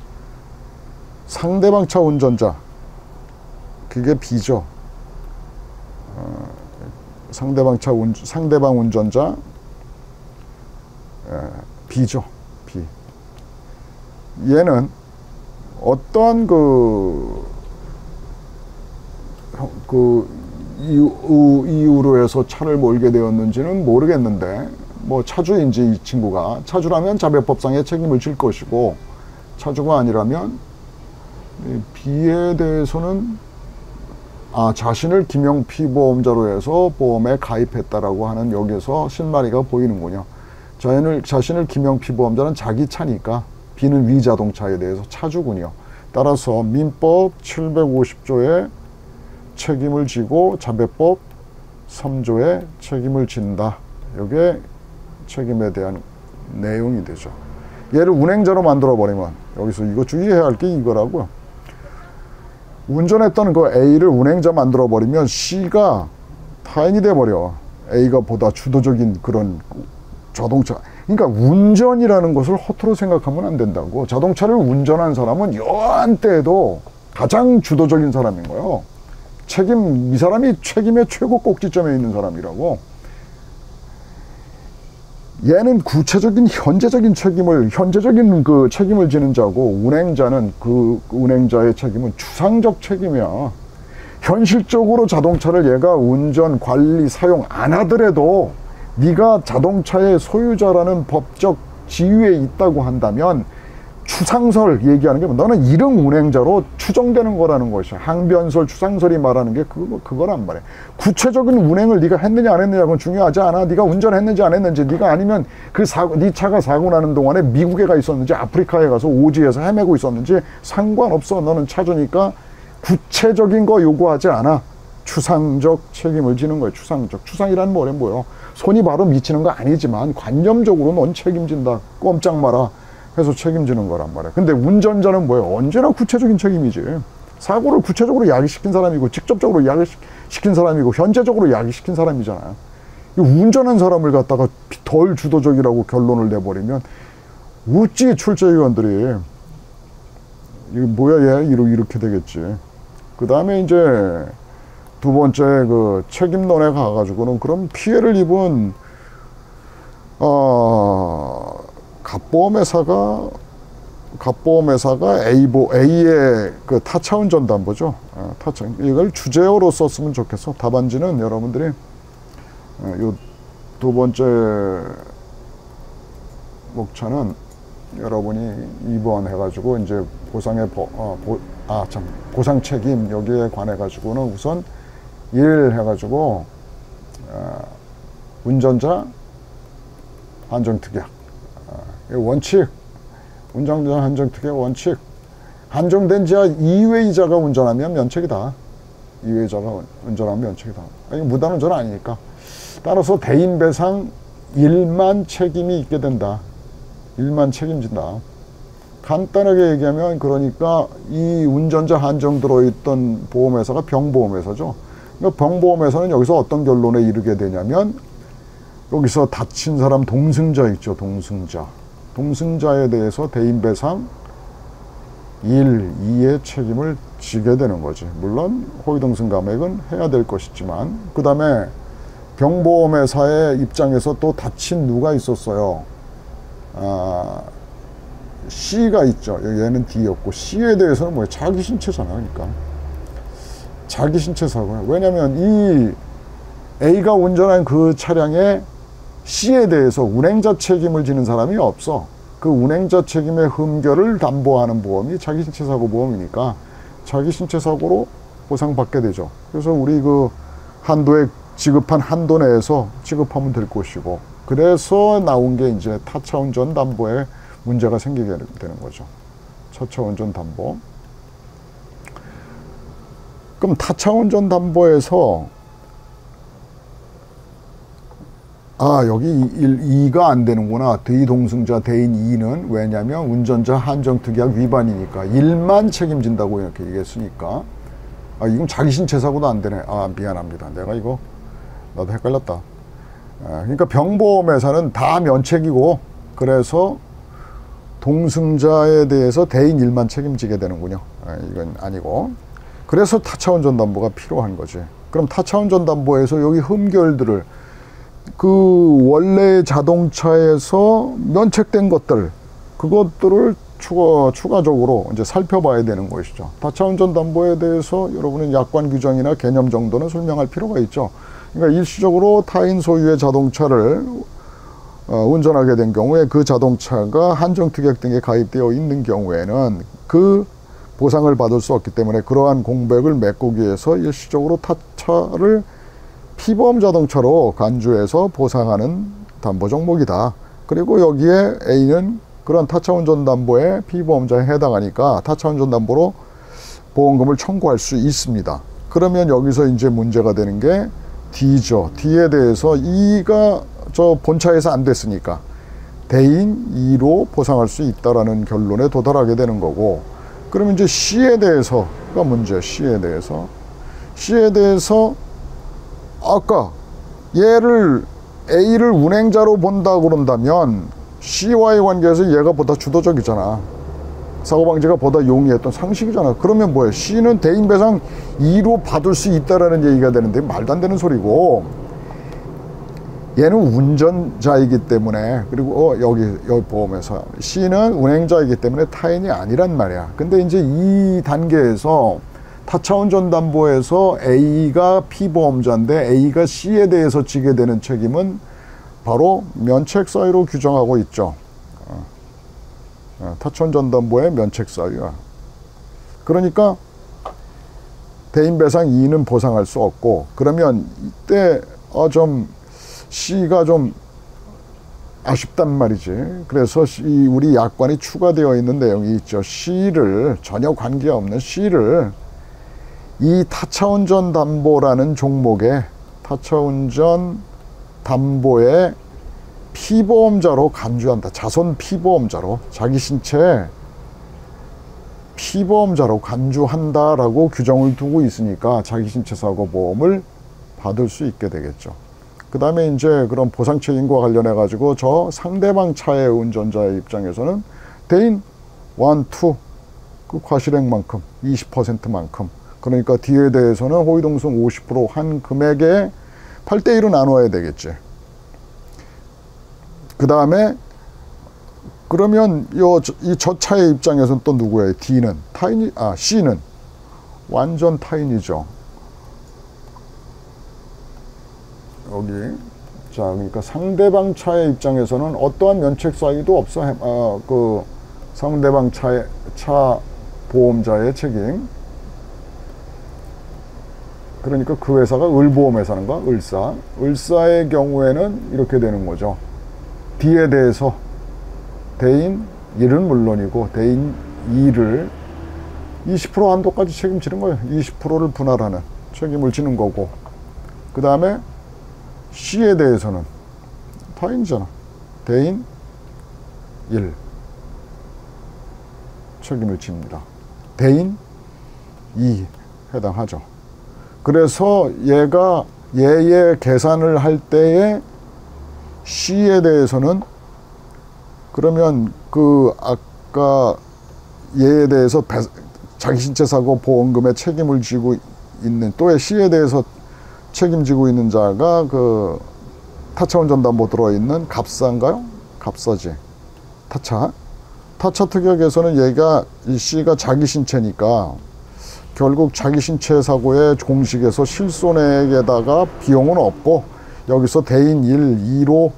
상대방 차 운전자, 그게 B죠. 상대방 운전자 B죠. B. 얘는 어떠한 이유로 해서 차를 몰게 되었는지는 모르겠는데 뭐 차주인지 이 친구가 차주라면 자배법상의 책임을 질 것이고 차주가 아니라면 B에 대해서는 자신을 김영피보험자로 해서 보험에 가입했다라고 하는 여기에서 실마리가 보이는군요. 자신을 김영피보험자는 자기 차니까 B는 위자동차에 대해서 차주군요. 따라서 민법 750조에 책임을 지고 자배법 3조에 책임을 진다. 이게 책임에 대한 내용이 되죠. 얘를 운행자로 만들어 버리면 여기서 이거 주의해야 할 게 이거라고요. 운전했던 그 A를 운행자 만들어 버리면 C가 타인이 돼 버려. A가 보다 주도적인 그런 자동차. 그러니까 운전이라는 것을 허투루 생각하면 안 된다고. 자동차를 운전한 사람은 여한때에도 가장 주도적인 사람인 거예요. 이 사람이 책임의 최고 꼭지점에 있는 사람이라고. 얘는 구체적인 현재적인 그 책임을 지는 자고, 운행자는 그 운행자의 책임은 추상적 책임이야. 현실적으로 자동차를 얘가 운전, 관리, 사용 안 하더라도 네가 자동차의 소유자라는 법적 지위에 있다고 한다면 추상설 얘기하는 게 너는 이름 운행자로 추정되는 거라는 것이야. 항변설, 추상설이 말하는 게 그거란 말이야. 구체적인 운행을 네가 했느냐 안 했느냐 그건 중요하지 않아. 네가 운전했는지 안 했는지, 네가 아니면 네 차가 사고 나는 동안에 미국에 가 있었는지 아프리카에 가서 오지에서 헤매고 있었는지 상관없어. 너는 차주니까 구체적인 거 요구하지 않아. 추상적 책임을 지는 거예요. 추상이란 뭐예요? 손이 바로 미치는 거 아니지만 관념적으로 넌 책임진다. 꼼짝 마라. 해서 책임지는 거란 말이야. 근데 운전자는 뭐예요? 언제나 구체적인 책임이지. 사고를 구체적으로 야기시킨 사람이고, 직접적으로 야기시킨 사람이고, 현재적으로 야기시킨 사람이잖아요. 운전한 사람을 갖다가 덜 주도적이라고 결론을 내버리면 어찌 출제위원들이 이거 뭐야 얘 이렇게 되겠지. 그 다음에 이제 두 번째 그 책임론에 가가지고는 그럼 피해를 입은 갑보험회사가 A의 그 타차운전 담보죠. 이걸 주제어로 썼으면 좋겠어. 답안지는 여러분들이 요 두 번째 목차는 여러분이 2번 해가지고 이제 보상 책임 여기에 관해 가지고는 우선 1 해가지고 운전자 한정특약 원칙, 운전자 한정특약 원칙, 한정된 지하 2회이자가 운전하면 면책이다. 2회이자가 운전하면 면책이다. 이게 무단운전 아니니까. 따라서 대인배상 1만 책임이 있게 된다. 1만 책임진다. 간단하게 얘기하면 그러니까 이 운전자 한정 들어있던 보험회사가 병보험회사죠. 그러니까 병보험회사는 여기서 어떤 결론에 이르게 되냐면 여기서 다친 사람 동승자 있죠. 동승자에 대해서 대인배상 1, 2의 책임을 지게 되는 거지. 물론 호위동승 감액은 해야 될 것이지만 그 다음에 병보험회사의 입장에서 또 다친 누가 있었어요. C가 있죠. 얘는 D였고 C에 대해서는 뭐예요? 자기 신체잖아. 그러니까 자기 신체 사고야. 왜냐면 이 A가 운전한 그 차량에 C에 대해서 운행자 책임을 지는 사람이 없어. 그 운행자 책임의 흠결을 담보하는 보험이 자기신체사고 보험이니까 자기신체사고로 보상받게 되죠. 그래서 우리 그 한도에 지급한 한도 내에서 지급하면 될 것이고, 그래서 나온 게 이제 타차운전 담보에 문제가 생기게 되는 거죠. 타차운전 담보. 그럼 타차운전 담보에서 여기 2가 안 되는구나. 대동승자 대인 2는 왜냐면 운전자 한정특약 위반이니까 1만 책임진다고 이렇게 얘기했으니까 이건 자기신체사고도 안 되네. 미안합니다. 내가 이거 나도 헷갈렸다. 그러니까 병보험회사는 다 면책이고, 그래서 동승자에 대해서 대인 1만 책임지게 되는군요. 이건 아니고, 그래서 타차운전 담보가 필요한 거지. 그럼 타차운전 담보에서 여기 흠결들을 그 원래 자동차에서 면책된 것들, 그것들을 추가적으로 이제 살펴봐야 되는 것이죠. 타차운전 담보에 대해서 여러분은 약관 규정이나 개념 정도는 설명할 필요가 있죠. 그러니까 일시적으로 타인 소유의 자동차를 운전하게 된 경우에 그 자동차가 한정특약 등에 가입되어 있는 경우에는 그 보상을 받을 수 없기 때문에 그러한 공백을 메꾸기 위해서 일시적으로 타차를 피보험 자동차로 간주해서 보상하는 담보 종목이다. 그리고 여기에 A는 그런 타차 운전 담보에 피보험자에 해당하니까 타차 운전 담보로 보험금을 청구할 수 있습니다. 그러면 여기서 이제 문제가 되는 게 D죠. D에 대해서 E가 저 본차에서 안 됐으니까 대인 E로 보상할 수 있다라는 결론에 도달하게 되는 거고, 그러면 이제 C에 대해서가 문제예요. C에 대해서 아까 얘를 A를 운행자로 본다 그런다면 C와의 관계에서 얘가 보다 주도적이잖아. 사고방지가 보다 용이했던 상식이잖아. 그러면 뭐예요? C는 대인배상 2로 받을 수 있다라는 얘기가 되는데 말도 안 되는 소리고, 얘는 운전자이기 때문에, 그리고 여기 보험에서 C는 운행자이기 때문에 타인이 아니란 말이야. 근데 이제 이 단계에서 타차운전담보에서 A가 피보험자인데 A가 C에 대해서 지게 되는 책임은 바로 면책사유로 규정하고 있죠. 타차운전담보의 면책사유야. 그러니까 대인배상 2는 보상할 수 없고, 그러면 이때 좀 C가 좀 아쉽단 말이지. 그래서 우리 약관이 추가되어 있는 내용이 있죠. C를, 전혀 관계없는 C를 이 타차운전 담보라는 종목에 타차운전 담보의 피보험자로 간주한다. 자손 피보험자로, 자기 신체 피보험자로 간주한다라고 규정을 두고 있으니까 자기 신체 사고 보험을 받을 수 있게 되겠죠. 그 다음에 이제 그런 보상 책임과 관련해 가지고 저 상대방 차의 운전자의 입장에서는 대인 1, 2 그 과실액만큼 20%만큼, 그러니까 D에 대해서는 호위동성 50%한 금액에 8대1로 나눠야 되겠지. 그 다음에 그러면 이 저 차의 입장에서는 또 누구예요? D는 타인이, C는 완전 타인이죠. 여기 자, 그러니까 상대방 차의 입장에서는 어떠한 면책 사유도 없어. 그 상대방 차 보험자의 책임. 그러니까 그 회사가 을보험회사인가? 을사의 경우에는 이렇게 되는 거죠. D에 대해서 대인 1은 물론이고 대인 2를 20% 한도까지 책임지는 거예요. 20%를 분할하는 책임을 지는 거고, 그 다음에 C에 대해서는 타인이잖아. 대인 1 책임을 집니다. 대인 2 해당하죠. 그래서 얘가 얘의 계산을 할 때에 C에 대해서는 그러면 그 아까 얘에 대해서 자기신체 사고 보험금의 책임을 지고 있는, 또 C에 대해서 책임지고 있는 자가 그 타차운전담보 들어있는 갑사인가요? 갑사지. 타차 특약에서는 얘가 이 C가 자기신체니까 결국 자기신체 사고의 공식에서 실손액에다가 비용은 없고 여기서 대인 1, 2로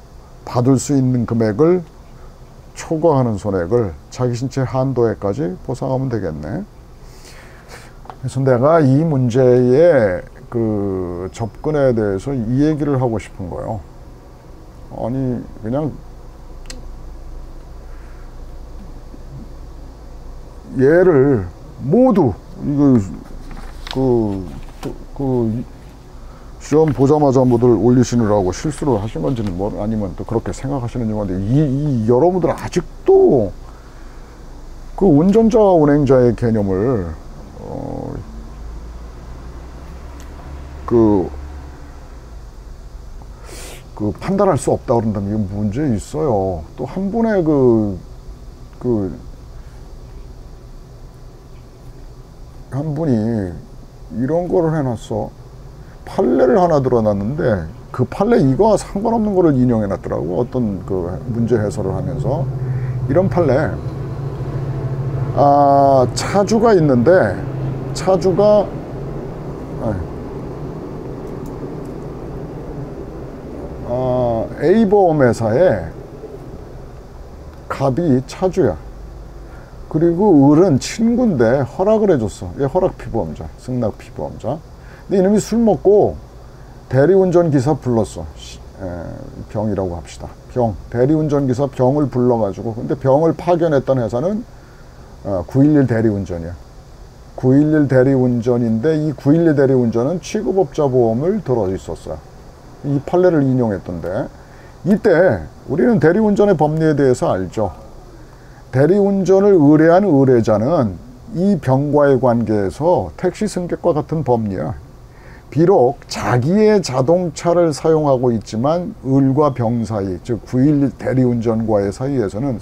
받을 수 있는 금액을 초과하는 손해를 자기신체 한도에까지 보상하면 되겠네. 그래서 내가 이 문제의 그 접근에 대해서 이 얘기를 하고 싶은 거예요. 아니 그냥 얘를 모두 이거 그 시험 보자마자 뭐들 올리시느라고 실수를 하신 건지는 뭐 아니면 또 그렇게 생각하시는지 모르겠는데, 여러분들 아직도 그 운전자와 운행자의 개념을 그 판단할 수 없다 그런다면 이거 문제 있어요. 또 한 분의 한 분이 이런 거를 해놨어. 판례를 하나 들어놨는데 그 판례 이거와 상관없는 거를 인용해놨더라고. 어떤 그 문제 해설을 하면서 이런 판례. 차주가 있는데 차주가 A보험회사에 갑이 차주야. 그리고 을은 친구인데 허락을 해줬어. 얘 허락피보험자, 승낙피보험자. 근데 이놈이 술 먹고 대리운전기사 불렀어. 병이라고 합시다. 대리운전기사 병을 불러가지고, 근데 병을 파견했던 회사는 911 대리운전이야. 911 대리운전인데 이 911 대리운전은 취급업자 보험을 들어 있었어요. 이 판례를 인용했던데, 이때 우리는 대리운전의 법리에 대해서 알죠. 대리운전을 의뢰한 의뢰자는 이 병과의 관계에서 택시 승객과 같은 법리야. 비록 자기의 자동차를 사용하고 있지만 을과 병 사이, 즉 911 대리운전과의 사이에서는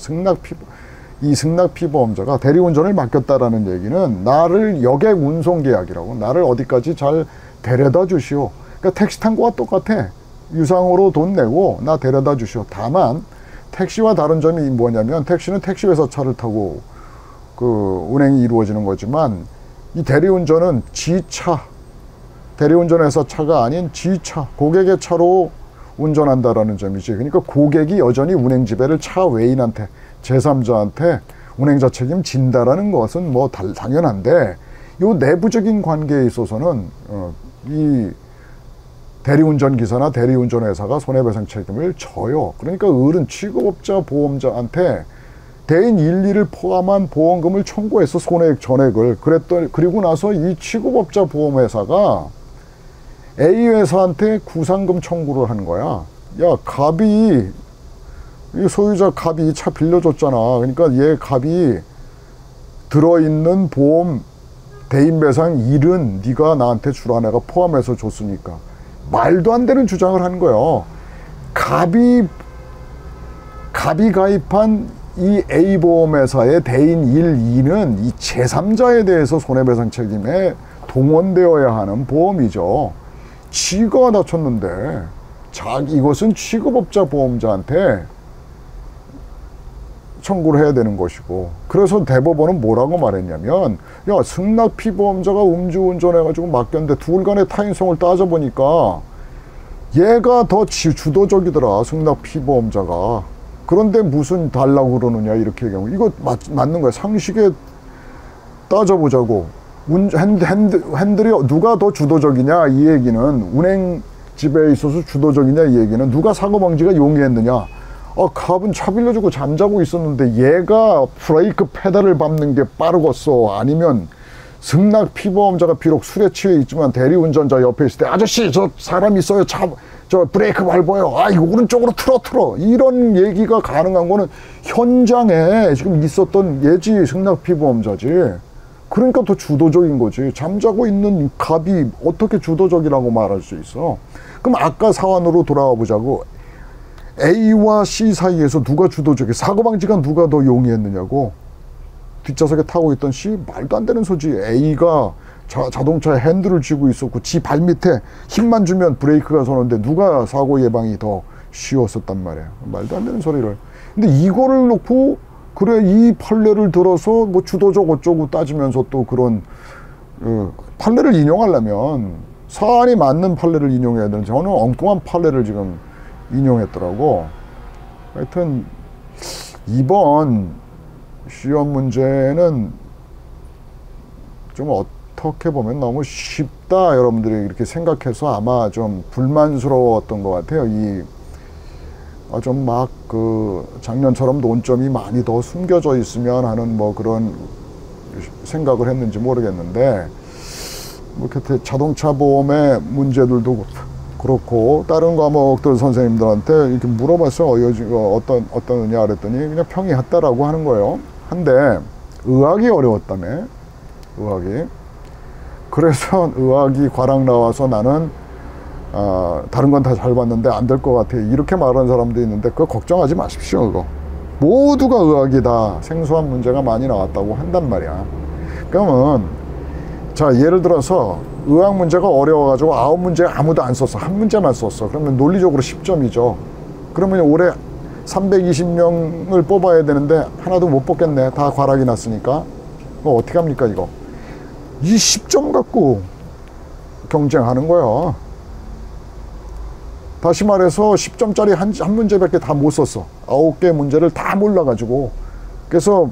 이 승낙피보험자가 대리운전을 맡겼다라는 얘기는 나를 여객 운송계약이라고, 나를 어디까지 잘 데려다 주시오. 그러니까 택시 탄 거와 똑같아. 유상으로 돈 내고 나 데려다 주시오. 다만 택시와 다른 점이 뭐냐면, 택시는 택시회사 차를 타고 운행이 이루어지는 거지만, 이 대리운전은 지차, 대리운전회사 차가 아닌 지차, 고객의 차로 운전한다라는 점이지. 그러니까 고객이 여전히 운행 지배를 차 외인한테, 제3자한테 운행자 책임 진다라는 것은 뭐 당연한데, 요 내부적인 관계에 있어서는 이 대리운전 기사나 대리운전 회사가 손해배상 책임을 져요. 그러니까 을은 취급업자 보험자한테 대인 1, 2를 포함한 보험금을 청구해서 손해액 전액을 그리고 나서 이 취급업자 보험회사가 A 회사한테 구상금 청구를 하는 거야. 야, 갑이, 이 소유자 갑이 차 빌려줬잖아. 그러니까 얘 갑이 들어있는 보험 대인배상 1은 네가 나한테 주라, 내가 포함해서 줬으니까. 말도 안 되는 주장을 하는 거예요. 갑이 가입한 이 A보험회사의 대인 1, 2는 이 제3자에 대해서 손해배상 책임에 동원되어야 하는 보험이죠. 지가 다쳤는데 이것은 취급업자 보험자한테 청구를 해야 되는 것이고, 그래서 대법원은 뭐라고 말했냐면, 야, 승낙피보험자가 음주운전해가지고 맡겼는데 둘 간의 타인성을 따져보니까 얘가 더 주도적이더라, 승낙피보험자가. 그런데 무슨 달라고 그러느냐 이렇게 얘기하면, 이거 맞는 거야. 상식에 따져보자고. 핸들이 누가 더 주도적이냐 이 얘기는, 운행 지배에 있어서 주도적이냐 이 얘기는, 누가 사고방지가 용이했느냐. 갑은 차 빌려주고 잠자고 있었는데 얘가 브레이크 페달을 밟는 게 빠르겠어, 아니면 승낙피보험자가 비록 술에 취해 있지만 대리운전자 옆에 있을 때, 아저씨 저 사람 있어요, 저 브레이크 밟아요, 이거 오른쪽으로 틀어 이런 얘기가 가능한 거는 현장에 지금 있었던 예지 승낙피보험자지. 그러니까 더 주도적인 거지. 잠자고 있는 갑이 어떻게 주도적이라고 말할 수 있어. 그럼 아까 사안으로 돌아와 보자고. A와 C 사이에서 누가 주도적이, 사고방지가 누가 더 용이했느냐고. 뒷좌석에 타고 있던 C, 말도 안 되는 소지. A가 자동차에 핸들을 쥐고 있었고 지 발밑에 힘만 주면 브레이크가 서는데 누가 사고 예방이 더 쉬웠었단 말이야. 말도 안 되는 소리를. 근데 이거를 놓고 그래, 이 판례를 들어서 뭐 주도적 어쩌고 따지면서 또 그런 판례를 인용하려면 사안이 맞는 판례를 인용해야 되는데, 저는 엉뚱한 판례를 지금 인용했더라고. 하여튼 이번 시험 문제는 좀 어떻게 보면 너무 쉽다, 여러분들이 이렇게 생각해서 아마 좀 불만스러웠던 것 같아요. 좀 막 작년처럼 논점이 많이 더 숨겨져 있으면 하는 뭐 그런 생각을 했는지 모르겠는데, 뭐 이렇게 자동차 보험의 문제들도 그렇고 다른 과목들 선생님들한테 이렇게 물어봤어요. 이거 어떠느냐 그랬더니 그냥 평이했다라고 하는 거예요. 한데 의학이 어려웠다며, 의학이. 그래서 의학이 과락 나와서 나는 다른 건 다 잘 봤는데 안 될 것 같아, 이렇게 말하는 사람도 있는데, 그거 걱정하지 마십시오. 그거 모두가 의학이 다 생소한 문제가 많이 나왔다고 한단 말이야. 그러면 자, 예를 들어서 의학 문제가 어려워가지고 9문제 아무도 안 썼어, 한 문제만 썼어. 그러면 논리적으로 10점이죠. 그러면 올해 320명을 뽑아야 되는데 하나도 못 뽑겠네, 다 과락이 났으니까. 뭐 어떻게 합니까 이거? 이 10점 갖고 경쟁하는 거야. 다시 말해서 10점짜리 한 문제밖에 다 못 썼어. 9개 문제를 다 몰라가지고. 그래서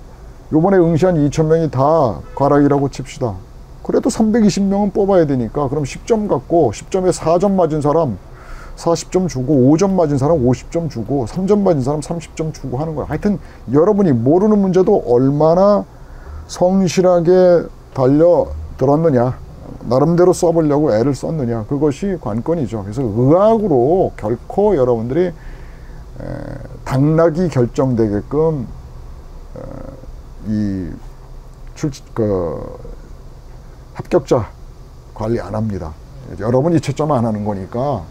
요번에 응시한 2,000명이 다 과락이라고 칩시다. 그래도 320명은 뽑아야 되니까 그럼 10점 갖고 10점에 4점 맞은 사람 40점 주고 5점 맞은 사람 50점 주고 3점 맞은 사람 30점 주고 하는 거야. 하여튼 여러분이 모르는 문제도 얼마나 성실하게 달려들었느냐, 나름대로 써보려고 애를 썼느냐, 그것이 관건이죠. 그래서 의학으로 결코 여러분들이 당락이 결정되게끔 합격자 관리 안 합니다. 여러분이 채점 안 하는 거니까,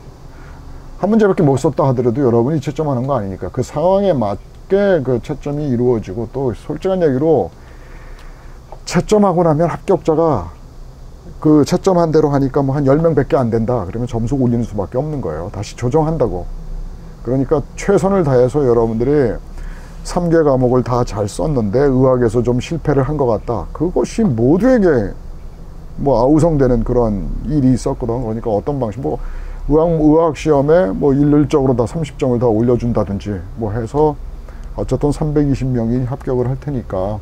한 문제밖에 못 썼다 하더라도 여러분이 채점하는 거 아니니까 그 상황에 맞게 그 채점이 이루어지고, 또 솔직한 얘기로 채점하고 나면 합격자가 그 채점한 대로 하니까 뭐 한 10명밖에 안 된다 그러면 점수 올리는 수밖에 없는 거예요. 다시 조정한다고. 그러니까 최선을 다해서 여러분들이 3개 과목을 다 잘 썼는데 의학에서 좀 실패를 한 것 같다, 그것이 모두에게 뭐 아우성되는 그런 일이 있었거든. 그러니까 어떤 방식, 뭐 의학 시험에 뭐 일률적으로 다 30점을 다 올려준다든지 뭐 해서 어쨌든 320명이 합격을 할 테니까,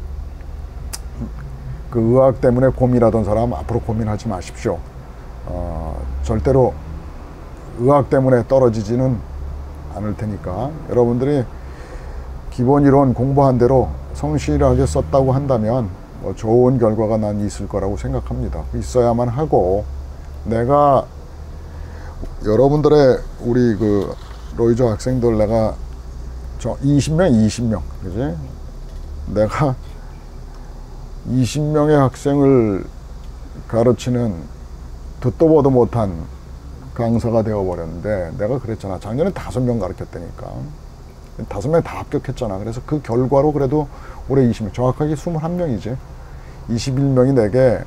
그 의학 때문에 고민하던 사람 앞으로 고민하지 마십시오. 절대로 의학 때문에 떨어지지는 않을 테니까 여러분들이 기본 이론 공부한 대로 성실하게 썼다고 한다면 뭐 좋은 결과가 난 있을 거라고 생각합니다. 있어야만 하고, 내가 여러분들의 우리 그 로이저 학생들 내가 20명 그지? 내가 20명의 학생을 가르치는 듣도 보도 못한 강사가 되어버렸는데, 내가 그랬잖아. 작년에 5명 가르쳤다니까. 5명 다 합격했잖아. 그래서 그 결과로 그래도 올해 20명, 정확하게 21명이지. 21명이 내게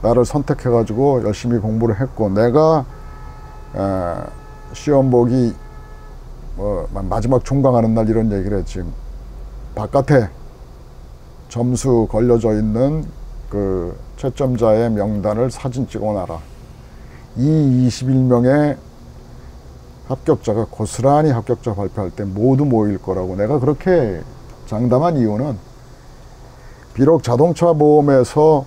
나를 선택해가지고 열심히 공부를 했고, 내가 시험 보기 마지막 종강하는 날 이런 얘기를 했지. 바깥에 점수 걸려져 있는 그 채점자의 명단을 사진 찍어놔라. 이 21명의 합격자가 고스란히 합격자 발표할 때 모두 모일 거라고 내가 그렇게 장담한 이유는, 비록 자동차 보험에서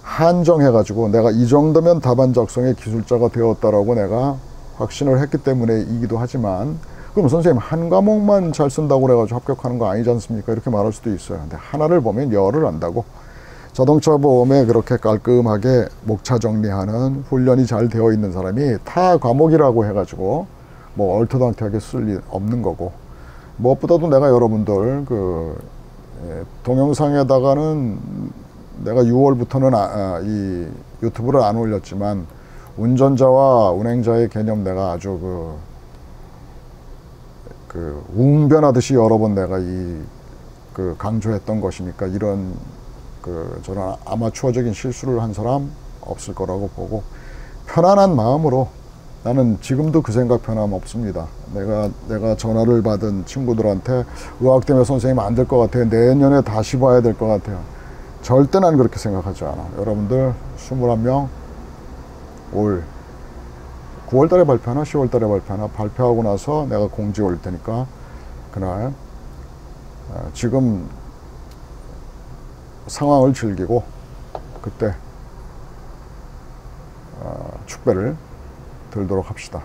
한정해가지고 내가 이 정도면 답안 작성의 기술자가 되었다라고 내가 확신을 했기 때문에이기도 하지만, 그럼 선생님 한 과목만 잘 쓴다고 그래가지고 합격하는 거 아니지 않습니까? 이렇게 말할 수도 있어요. 근데 하나를 보면 열을 안다고. 자동차 보험에 그렇게 깔끔하게 목차 정리하는 훈련이 잘 되어 있는 사람이 타 과목이라고 해가지고 뭐 얼토당토하게 쓸 일 없는 거고, 무엇보다도 내가 여러분들 그 동영상에다가는 내가 6월부터는 이 유튜브를 안 올렸지만 운전자와 운행자의 개념 내가 아주 그 웅변하듯이 여러 번 내가 그 강조했던 것이니까, 이런 저런 아마추어적인 실수를 한 사람 없을 거라고 보고, 편안한 마음으로, 나는 지금도 그 생각 변함 없습니다. 내가 전화를 받은 친구들한테 의학 때문에 선생님 안 될 것 같아요, 내년에 다시 봐야 될 것 같아요, 절대 난 그렇게 생각하지 않아. 여러분들 21명 올 9월달에 발표하나 10월달에 발표하나, 발표하고 나서 내가 공지 올릴 테니까 그날 지금 상황을 즐기고 그때 축배를 들도록 합시다.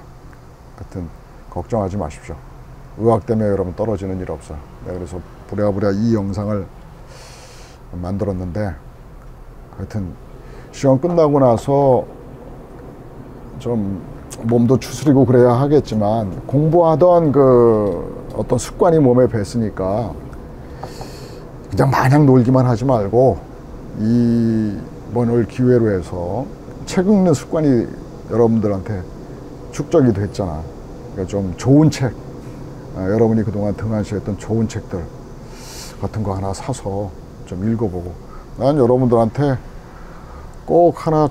하여튼 걱정하지 마십시오. 의학 때문에 여러분 떨어지는 일 없어요. 내가 그래서 부랴부랴 이 영상을 만들었는데, 하여튼 시험 끝나고 나서 좀 몸도 추스리고 그래야 하겠지만, 공부하던 그 어떤 습관이 몸에 뱄으니까 그냥 마냥 놀기만 하지 말고 이번을 기회로 해서 책 읽는 습관이 여러분들한테 축적이 됐잖아. 그러니까 좀 좋은 책, 여러분이 그동안 등한시했던 좋은 책들 같은 거 하나 사서 좀 읽어보고, 난 여러분들한테 꼭 하나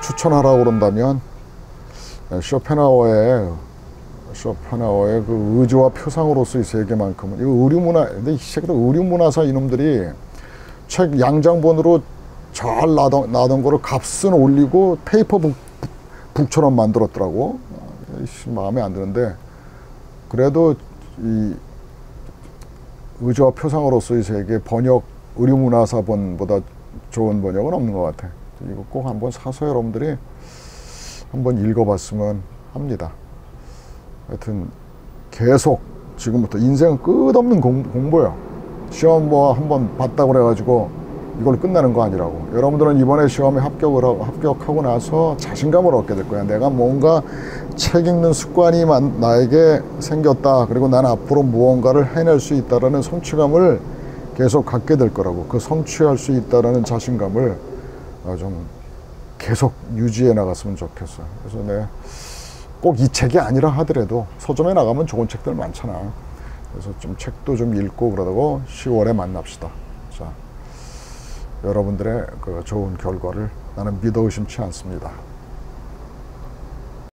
추천하라고 그런다면 쇼펜하우어의 그 의지와 표상으로서의 세계만큼은, 이거 의류문화, 근데 이 새끼들 의류문화사 이놈들이 책 양장본으로 잘 나던 거를 값은 올리고 페이퍼북 북처럼 만들었더라고. 마음에 안 드는데, 그래도 이 의지와 표상으로서의 세계 번역 의류문화사본보다 좋은 번역은 없는 것 같아. 이거 꼭 한번 사서 여러분들이 한번 읽어봤으면 합니다. 하여튼 계속 지금부터 인생은 끝없는 공부예요. 시험 뭐 한번 봤다고 그래가지고 이걸 끝나는 거 아니라고. 여러분들은 이번에 시험에 합격하고 나서 자신감을 얻게 될 거야. 내가 뭔가 책 읽는 습관이 나에게 생겼다. 그리고 난 앞으로 무언가를 해낼 수 있다라는 성취감을 계속 갖게 될 거라고. 그 성취할 수 있다라는 자신감을 좀 계속 유지해 나갔으면 좋겠어요. 그래서 내 꼭 이 책이 아니라 하더라도 서점에 나가면 좋은 책들 많잖아. 그래서 좀 책도 좀 읽고 그러다가 10월에 만납시다. 자, 여러분들의 그 좋은 결과를 나는 믿어 의심치 않습니다.